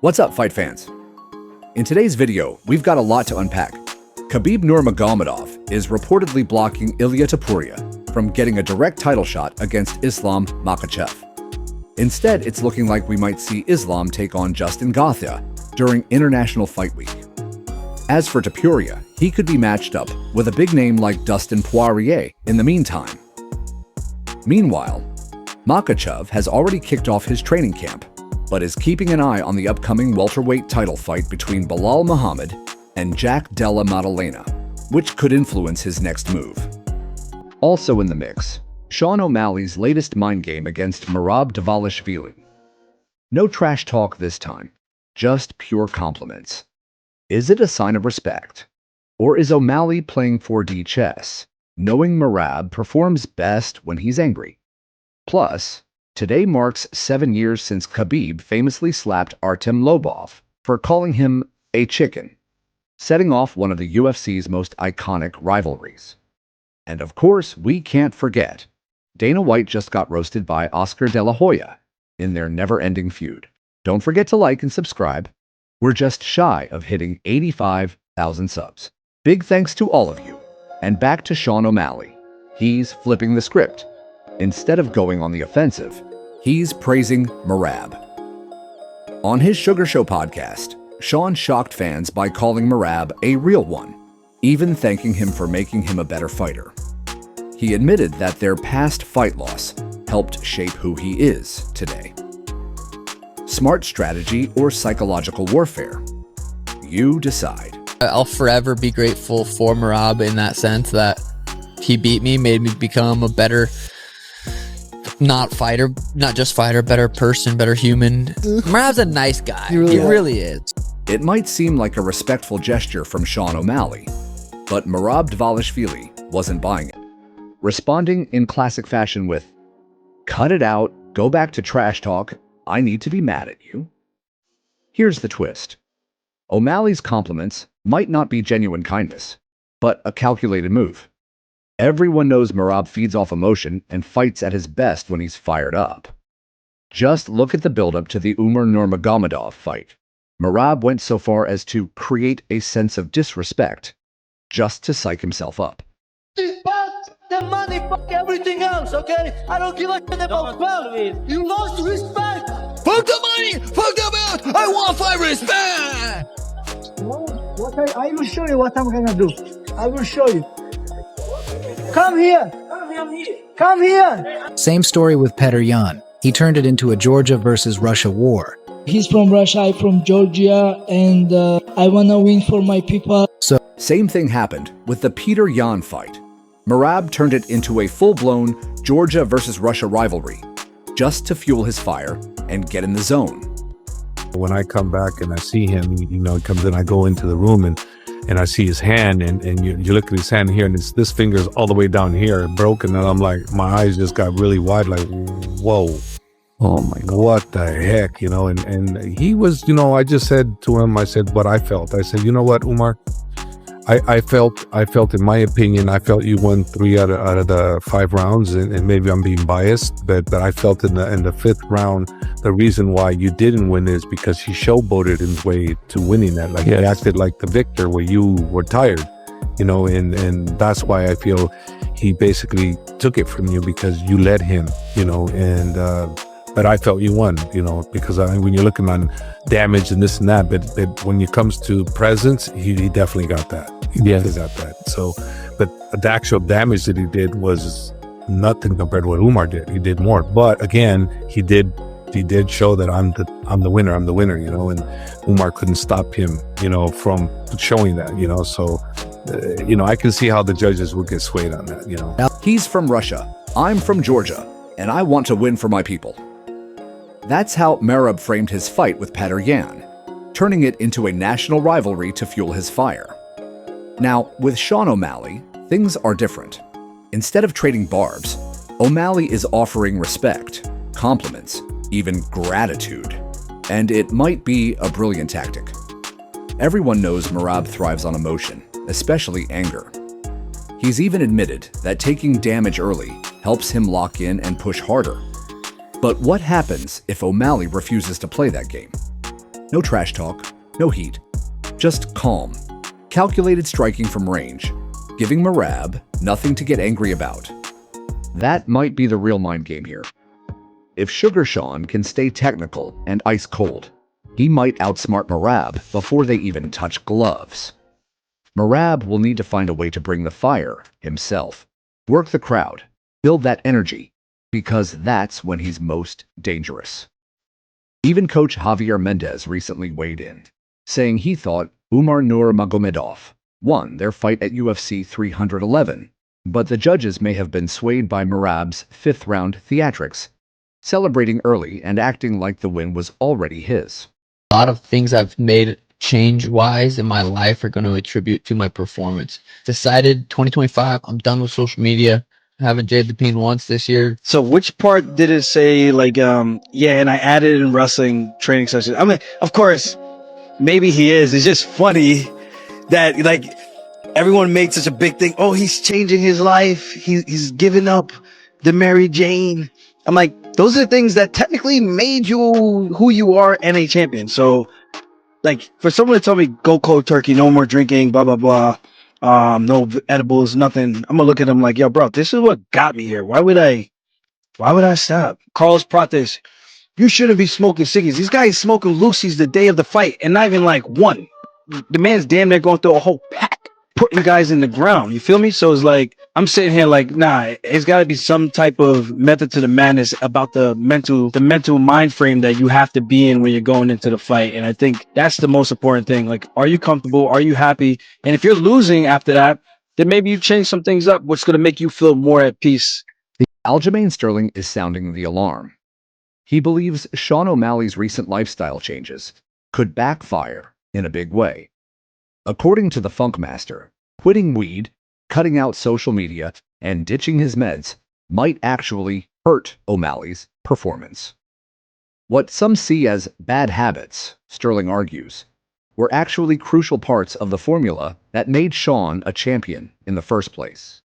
What's up, fight fans? In today's video, we've got a lot to unpack. Khabib Nurmagomedov is reportedly blocking Ilia Topuria from getting a direct title shot against Islam Makhachev. Instead, it's looking like we might see Islam take on Justin Gaethje during International Fight Week. As for Topuria, he could be matched up with a big name like Dustin Poirier in the meantime. Meanwhile, Makhachev has already kicked off his training camp, but is keeping an eye on the upcoming welterweight title fight between Belal Muhammad and Jack Della Maddalena, which could influence his next move. Also in the mix, Sean O'Malley's latest mind game against Merab Dvalishvili. No trash talk this time, just pure compliments. Is it a sign of respect? Or is O'Malley playing 4D chess, knowing Merab performs best when he's angry? Plus, today marks 7 years since Khabib famously slapped Artem Lobov for calling him a chicken, setting off one of the UFC's most iconic rivalries. And of course, we can't forget, Dana White just got roasted by Oscar De La Hoya in their never-ending feud. Don't forget to like and subscribe. We're just shy of hitting 85,000 subs. Big thanks to all of you. And back to Sean O'Malley. He's flipping the script. Instead of going on the offensive, he's praising Merab. On his Sugar Show podcast, Sean shocked fans by calling Merab a real one, even thanking him for making him a better fighter. He admitted that their past fight loss helped shape who he is today. Smart strategy or psychological warfare? You decide. I'll forever be grateful for Merab in that sense that he beat me, made me become a better not just fighter, better person, better human. Merab's a nice guy. He really is. It might seem like a respectful gesture from Sean O'Malley, but Merab Dvalishvili wasn't buying it, responding in classic fashion with, "Cut it out, go back to trash talk, I need to be mad at you." Here's the twist. O'Malley's compliments might not be genuine kindness, but a calculated move. Everyone knows Merab feeds off emotion and fights at his best when he's fired up. Just look at the build-up to the Umar Nurmagomedov fight. Merab went so far as to create a sense of disrespect just to psych himself up. Fuck the money, fuck everything else, okay? I don't give a shit about wealth. You lost respect. Fuck the money, fuck the belt, I want fight respect. I will show you what I'm gonna do. I will show you. Come here. Come here. Same story with Petr Yan. He turned it into a Georgia versus Russia war. He's from Russia, I'm from Georgia, and I wanna win for my people. Same thing happened with the Petr Yan fight. Merab turned it into a full-blown Georgia versus Russia rivalry, just to fuel his fire and get in the zone. When I come back and I see him, he comes in, I go into the room and I see his hand, and you look at his hand here, and this finger's all the way down here, broken, and I'm like, my eyes just got really wide, like, whoa. Oh my God, what the heck, and he was, I just said to him, I said what I felt. I said, you know what, Umar, I felt, in my opinion, I felt you won 3 out of the 5 rounds, and maybe I'm being biased, but I felt in the 5th round, the reason why you didn't win is because he showboated his way to winning that. Like, he acted like the victor where you were tired, and that's why I feel he basically took it from you because you led him, but I felt you won, because when you're looking on damage and this and that, but when it comes to presence, he definitely got that. He definitely got that. So, but the actual damage that he did was nothing compared to what Umar did. He did more, but again, he did show that I'm the winner, and Umar couldn't stop him, from showing that, so, I can see how the judges would get swayed on that, He's from Russia, I'm from Georgia, and I want to win for my people. That's how Merab framed his fight with Petr Yan, turning it into a national rivalry to fuel his fire. Now, with Sean O'Malley, things are different. Instead of trading barbs, O'Malley is offering respect, compliments, even gratitude. And it might be a brilliant tactic. Everyone knows Merab thrives on emotion, especially anger. He's even admitted that taking damage early helps him lock in and push harder. But what happens if O'Malley refuses to play that game? No trash talk, no heat, just calm, calculated striking from range, giving Merab nothing to get angry about. That might be the real mind game here. If Sugar Sean can stay technical and ice cold, he might outsmart Merab before they even touch gloves. Merab will need to find a way to bring the fire himself, work the crowd, build that energy, because that's when he's most dangerous. Even coach Javier Mendez recently weighed in, saying he thought Umar Nurmagomedov won their fight at UFC 311, but the judges may have been swayed by Merab's fifth-round theatrics, celebrating early and acting like the win was already his. A lot of things I've made change-wise in my life are going to attribute to my performance. Decided 2025, I'm done with social media. I haven't jaded the peen once this year. So which part did it say like yeah, and I added in wrestling training sessions? I mean, of course, maybe he is. It's just funny that like everyone made such a big thing. Oh, he's changing his life. He's giving up the Mary Jane. I'm like, those are things that technically made you who you are and a champion. So like for someone to tell me go cold turkey, no more drinking, blah blah blah, no edibles, nothing, I'm gonna look at him like, yo, bro, this is what got me here. Why would I stop? Carlos Prates, you shouldn't be smoking ciggies. These guys smoking Lucy's the day of the fight, and not even like one. The man's damn near going through a whole pack, putting guys in the ground. You feel me? So it's like I'm sitting here like, nah, it's got to be some type of method to the madness about the mental mind frame that you have to be in when you're going into the fight. And I think that's the most important thing. Like, are you comfortable? Are you happy? And if you're losing after that, then maybe you change some things up, what's going to make you feel more at peace. Aljamain Sterling is sounding the alarm. He believes Sean O'Malley's recent lifestyle changes could backfire in a big way. According to the Funk Master, quitting weed, cutting out social media, and ditching his meds might actually hurt O'Malley's performance. What some see as bad habits, Sterling argues, were actually crucial parts of the formula that made Sean a champion in the first place.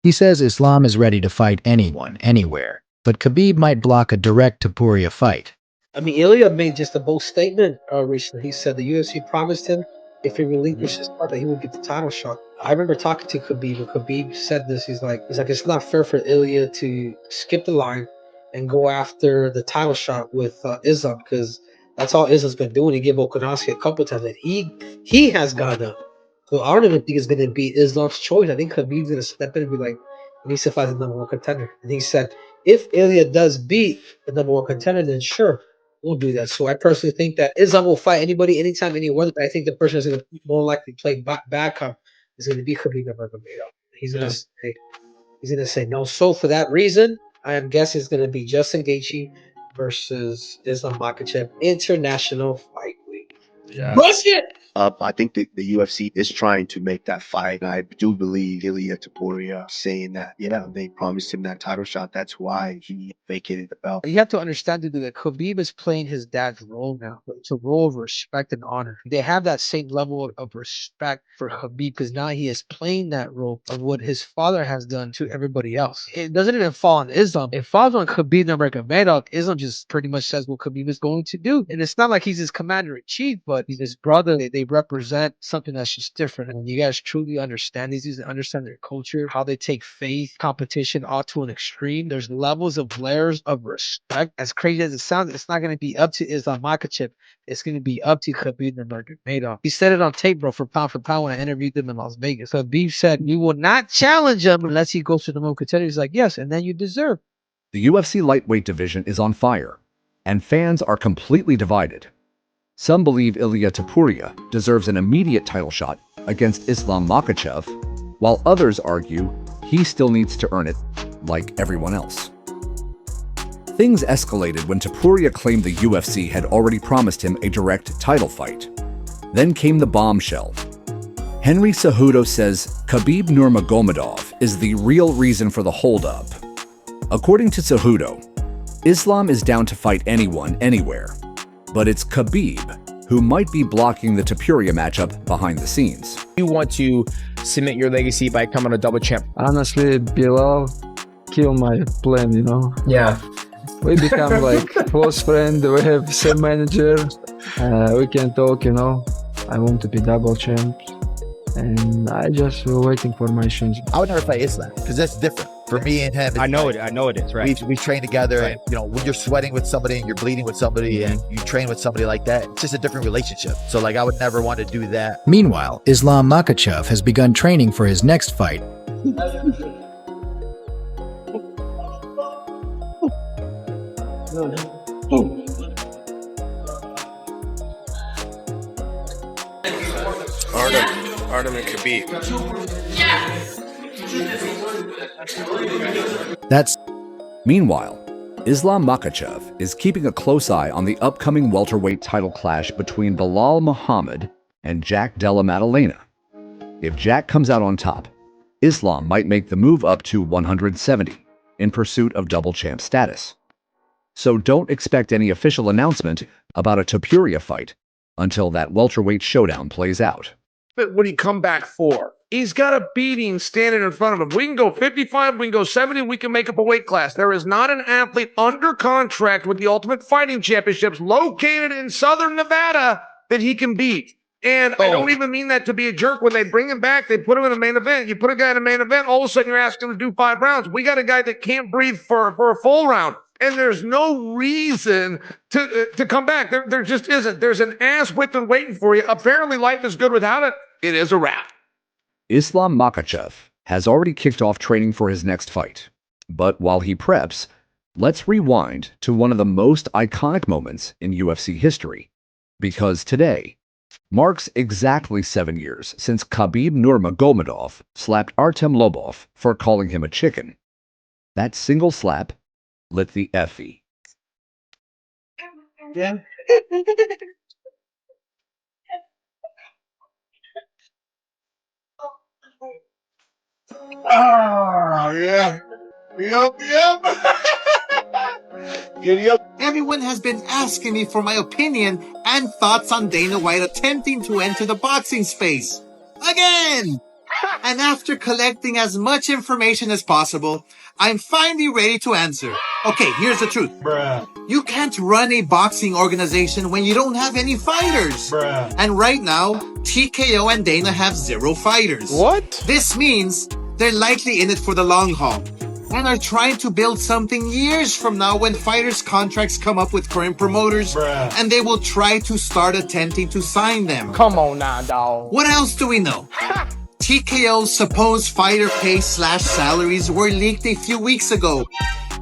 He says Islam is ready to fight anyone, anywhere, but Khabib might block a direct Topuria fight. I mean, Ilya made just a bold statement recently. He said the UFC promised him if he relinquished his part that he would get the title shot. I remember talking to Khabib, and Khabib said this. He's like, it's not fair for Ilya to skip the line and go after the title shot with Islam, because that's all Islam's been doing. He gave Volkanovski a couple times, and he has gone up. So I don't even think it's going to be Islam's choice. I think Khabib's going to step in and be like, he needs to fight the number one contender. And he said, if Ilya does beat the number one contender, then sure, we'll do that. So I personally think that Islam will fight anybody, anytime, anywhere. I think the person that's going to more likely play bad cop is going to be Khabib Nurmagomedov. He's going to say no. So for that reason, I am guessing it's going to be Justin Gaethje versus Islam Makhachev International Fight Week. Yeah. Rush it! I think that the UFC is trying to make that fight. And I do believe Ilya Topuria saying that, yeah, they promised him that title shot. That's why he vacated the belt. You have to understand, dude, that Khabib is playing his dad's role now. It's a role of respect and honor. They have that same level of respect for Khabib because now he is playing that role of what his father has done to everybody else. It doesn't even fall on Islam. It falls on Khabib Nurmagomedov. Islam just pretty much says what Khabib is going to do. And it's not like he's his commander-in-chief, but he's his brother. They represent something that's just different. And when you guys truly understand these and understand their culture, how they take faith, competition all to an extreme, there's levels of layers of respect. As crazy as it sounds, it's not going to be up to Islam Makhachev. It's going to be up to Khabib Nurmagomedov. He said it on tape, bro, for pound when I interviewed him in Las Vegas. Khabib said, you will not challenge him unless he goes to the number one contender. He's like, yes, and then you deserve. The UFC lightweight division is on fire, and fans are completely divided. Some believe Ilya Topuria deserves an immediate title shot against Islam Makhachev, while others argue he still needs to earn it like everyone else. Things escalated when Topuria claimed the UFC had already promised him a direct title fight. Then came the bombshell. Henry Cejudo says Khabib Nurmagomedov is the real reason for the holdup. According to Cejudo, Islam is down to fight anyone, anywhere. But it's Khabib who might be blocking the Topuria matchup behind the scenes. You want to cement your legacy by becoming a double champ. Honestly, Bilal killed my plan, you know? Yeah. We become like close friends, we have same manager. We can talk, you know. I want to be double champ. And I just waiting for my chance. I would never fight Islam because that's different for me and him. I know it. I know it is, right? We train together, and you know, when you're sweating with somebody and you're bleeding with somebody and you train with somebody like that, it's just a different relationship. So like, I would never want to do that. Meanwhile, Islam Makhachev has begun training for his next fight. Artem and Khabib. Meanwhile, Islam Makhachev is keeping a close eye on the upcoming welterweight title clash between Bilal Muhammad and Jack Della Maddalena. If Jack comes out on top, Islam might make the move up to 170 in pursuit of double champ status. So don't expect any official announcement about a Topuria fight until that welterweight showdown plays out. But would he come back for? He's got a beating standing in front of him. We can go 55, we can go 70, we can make up a weight class. There is not an athlete under contract with the Ultimate Fighting Championships located in Southern Nevada that he can beat. And I don't even mean that to be a jerk. When they bring him back, they put him in the main event. You put a guy in the main event, all of a sudden you're asking him to do 5 rounds. We got a guy that can't breathe for a full round. And there's no reason to come back. There just isn't. There's an ass whipping waiting for you. Apparently life is good without it. It is a wrap. Islam Makhachev has already kicked off training for his next fight. But while he preps, let's rewind to one of the most iconic moments in UFC history. Because today marks exactly 7 years since Khabib Nurmagomedov slapped Artem Lobov for calling him a chicken. That single slap lit the Effie. Yeah. Oh, yeah. Yep. Giddy up. Everyone has been asking me for my opinion and thoughts on Dana White attempting to enter the boxing space. Again! And after collecting as much information as possible, I'm finally ready to answer. Okay, here's the truth. Bruh. You can't run a boxing organization when you don't have any fighters. Bruh. And right now, TKO and Dana have 0 fighters. What? This means they're likely in it for the long haul and are trying to build something years from now when fighters' contracts come up with current promoters. Bruh. And they will try to start attempting to sign them. Come on now, dog. What else do we know? TKO's supposed fighter pay / salaries were leaked a few weeks ago.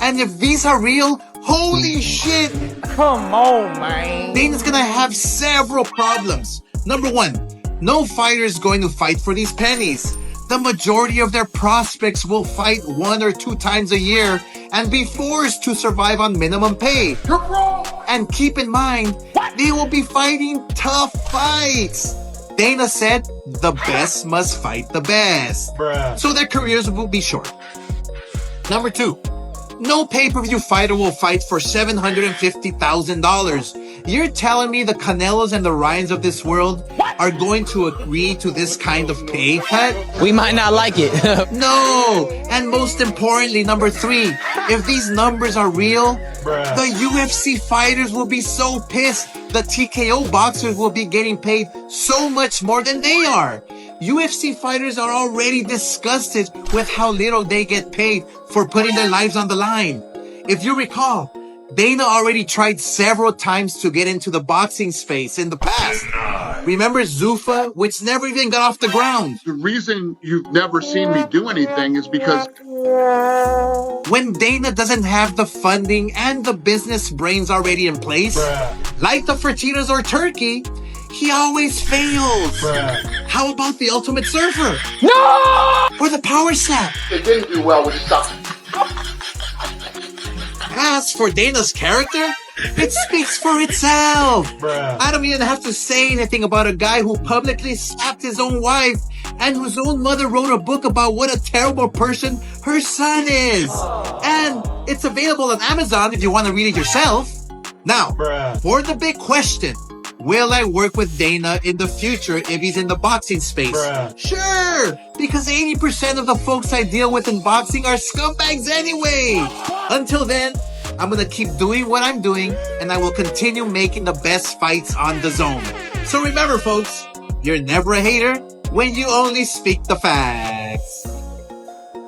And if these are real, holy shit! Come on, man. Dana's gonna have several problems. Number 1, no fighter is going to fight for these pennies. The majority of their prospects will fight 1 or 2 times a year and be forced to survive on minimum pay. You're wrong. And keep in mind, they will be fighting tough fights. Dana said, the best must fight the best. Bruh. So their careers will be short. Number 2, no pay-per-view fighter will fight for $750,000. You're telling me the Canelos and the Ryans of this world are going to agree to this kind of pay cut? We might not like it. No! And most importantly, number 3, if these numbers are real, Bruh. the UFC fighters will be so pissed. The TKO boxers will be getting paid so much more than they are. UFC fighters are already disgusted with how little they get paid for putting their lives on the line. If you recall, Dana already tried several times to get into the boxing space in the past. Remember Zuffa, which never even got off the ground? The reason you've never seen me do anything is because when Dana doesn't have the funding and the business brains already in place, like the Fertitas or Turkey, he always fails. How about the Ultimate Surfer? No! Or the Power Slap? they didn't do well with stuff. As for Dana's character, it speaks for itself. I don't even have to say anything about a guy who publicly slapped his own wife and whose own mother wrote a book about what a terrible person her son is. And it's available on Amazon if you want to read it yourself. Now, for the big question, will I work with Dana in the future if he's in the boxing space? Sure, because 80% of the folks I deal with in boxing are scumbags anyway. Until then, I'm gonna keep doing what I'm doing, and I will continue making the best fights on the zone. So remember, folks, you're never a hater when you only speak the facts.